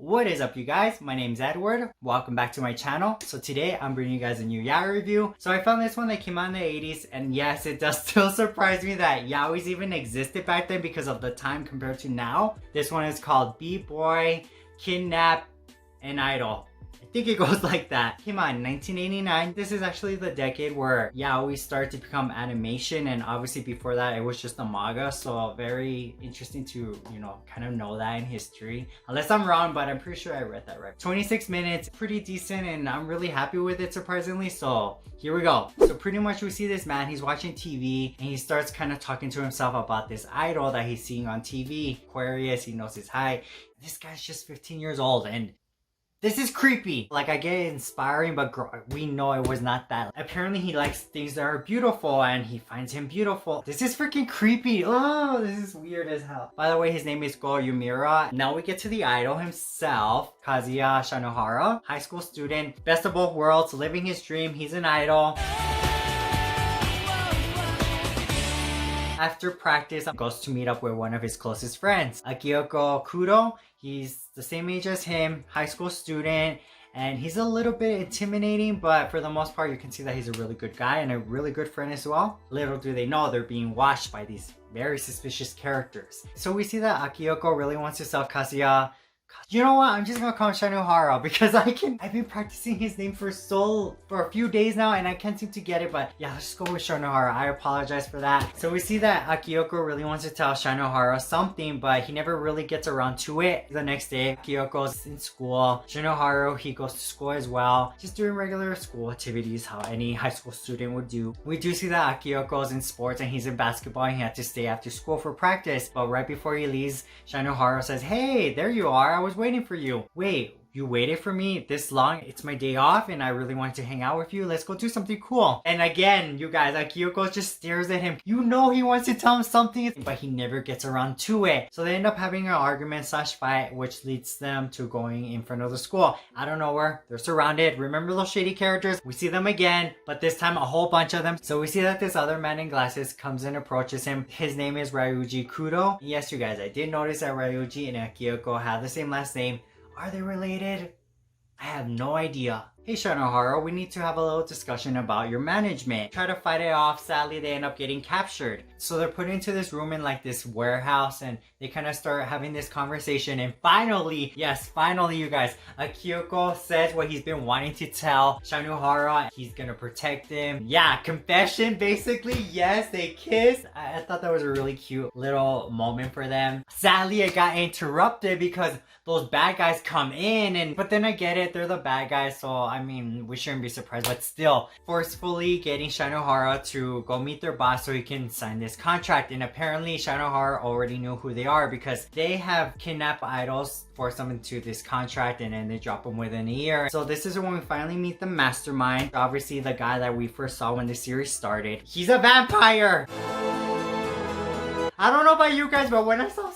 What is up, you guys? My name's Edward. Welcome back to my channel. So today I'm bringing you guys a new Yaoi review. So I found this one that came out in the 80s, and yes, it does still surprise me that Yaois even existed back then because of the time compared to now. This one is called Be Boy Kidnapp and Idol. I think it goes like that. Came out in 1989. This is actually the decade where yaoi started to become animation, and obviously before that it was just a manga, so very interesting to, kind of know that in history. Unless I'm wrong, but I'm pretty sure I read that right. 26 minutes, pretty decent, and I'm really happy with it, surprisingly. So here we go. So pretty much we see this man, he's watching TV, and he starts kind of talking to himself about this idol that he's seeing on TV. Aquarius, he knows his height. This guy's just 15 years old, and this is creepy. Like, I get it inspiring, but we know it was not that. Apparently he likes things that are beautiful, and he finds him beautiful. This is freaking creepy. Oh, this is weird as hell. By the way, his name is Go Yumira. Now we get to the idol himself, Kazuya Shanohara, high school student, best of both worlds, living his dream. He's an idol. After practice, goes to meet up with one of his closest friends, Akiyoko Kudo. He's the same age as him, high school student, and he's a little bit intimidating, but for the most part, you can see that he's a really good guy and a really good friend as well. Little do they know, they're being watched by these very suspicious characters. So we see that Akiyoko really wants to sell Kazuya. You know what? I'm just gonna call him Shanohara because I've been practicing his name for a few days now, and I can't seem to get it, but yeah, let's go with Shanohara. I apologize for that. So we see that Akiyoko really wants to tell Shanohara something, but he never really gets around to it. The next day, Akiyoko's in school. Shanohara, he goes to school as well, just doing regular school activities, how any high school student would do. We do see that Akiyoko's in sports and he's in basketball, and he had to stay after school for practice, but right before he leaves, Shanohara says, "Hey, there you are. I was waiting for you." "Wait, you waited for me this long? It's my day off and I really wanted to hang out with you. Let's go do something cool." And again, you guys, Akiyoko just stares at him. You know he wants to tell him something, but he never gets around to it. So they end up having an argument / fight, which leads them to going in front of the school. Out of nowhere, they're surrounded. Remember those shady characters? We see them again, but this time a whole bunch of them. So we see that this other man in glasses comes and approaches him. His name is Ryuji Kudo. Yes, you guys, I did notice that Ryuji and Akiyoko have the same last name. Are they related? I have no idea. "Hey Shanohara, we need to have a little discussion about your management." Try to fight it off. Sadly, they end up getting captured. So they're put into this room in like this warehouse, and they kind of start having this conversation. And finally, yes, finally, you guys, Akiyoko says what he's been wanting to tell Shanohara. He's gonna protect him. Yeah, confession basically. Yes, they kiss. I thought that was a really cute little moment for them. Sadly, it got interrupted because those bad guys come in, but then I get it, they're the bad guys, so I mean, we shouldn't be surprised, but still, forcefully getting Shanohara to go meet their boss so he can sign this contract. And apparently Shanohara already knew who they are because they have kidnapped idols, forced them into this contract, and then they drop them within a year. So this is when we finally meet the mastermind, obviously the guy that we first saw when the series started. He's a vampire! I don't know about you guys, but when I saw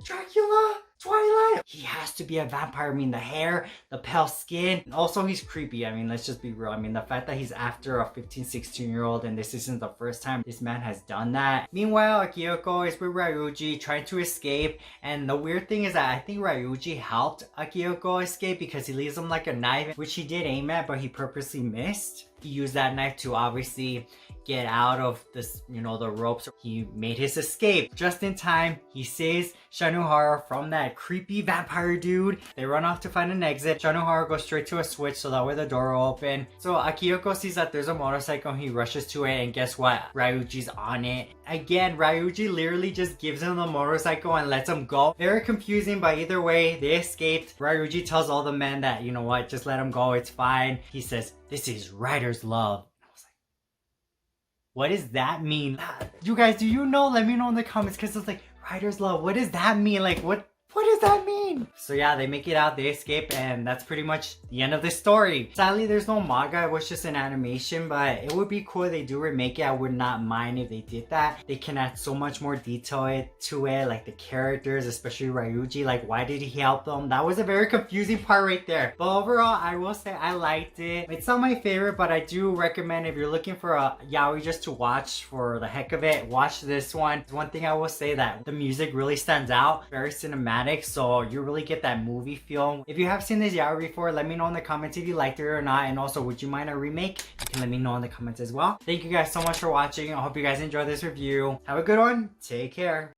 Dracula, Twilight, he has to be a vampire. I mean, the hair, the pale skin. Also, he's creepy. I mean, let's just be real. I mean, the fact that he's after a 15, 16-year-old and this isn't the first time this man has done that. Meanwhile, Akiyoko is with Ryuji trying to escape. And the weird thing is that I think Ryuji helped Akiyoko escape because he leaves him like a knife, which he did aim at, but he purposely missed. He used that knife to obviously get out of this, the ropes. He made his escape just in time. He saves Shanohara from that creepy vampire dude. They run off to find an exit. Shanohara goes straight to a switch so that way the door will open. So Akiyoko sees that there's a motorcycle and he rushes to it, and guess what? Ryuji's on it. Again, Ryuji literally just gives him the motorcycle and lets him go. Very confusing, but either way, they escaped. Ryuji tells all the men that, you know what, just let him go, it's fine. He says, "This is writer's love." What does that mean? You guys, do you know? Let me know in the comments, because it's like, writer's love, what does that mean? Like, what does that mean? So yeah, they make it out, they escape, and that's pretty much the end of the story. Sadly, there's no manga, it was just an animation, but it would be cool if they do remake it. I would not mind if they did that. They can add so much more detail to it, like the characters, especially Ryuji, like why did he help them? That was a very confusing part right there. But overall, I will say I liked it. It's not my favorite, but I do recommend if you're looking for a yaoi just to watch for the heck of it, watch this one. One thing I will say that the music really stands out, very cinematic. cinematic, so you really get that movie feel. If you have seen this yaoi before, let me know in the comments if you liked it or not, and also would you mind a remake? You can let me know in the comments as well. Thank you guys so much for watching. I hope you guys enjoyed this review. Have a good one. Take care.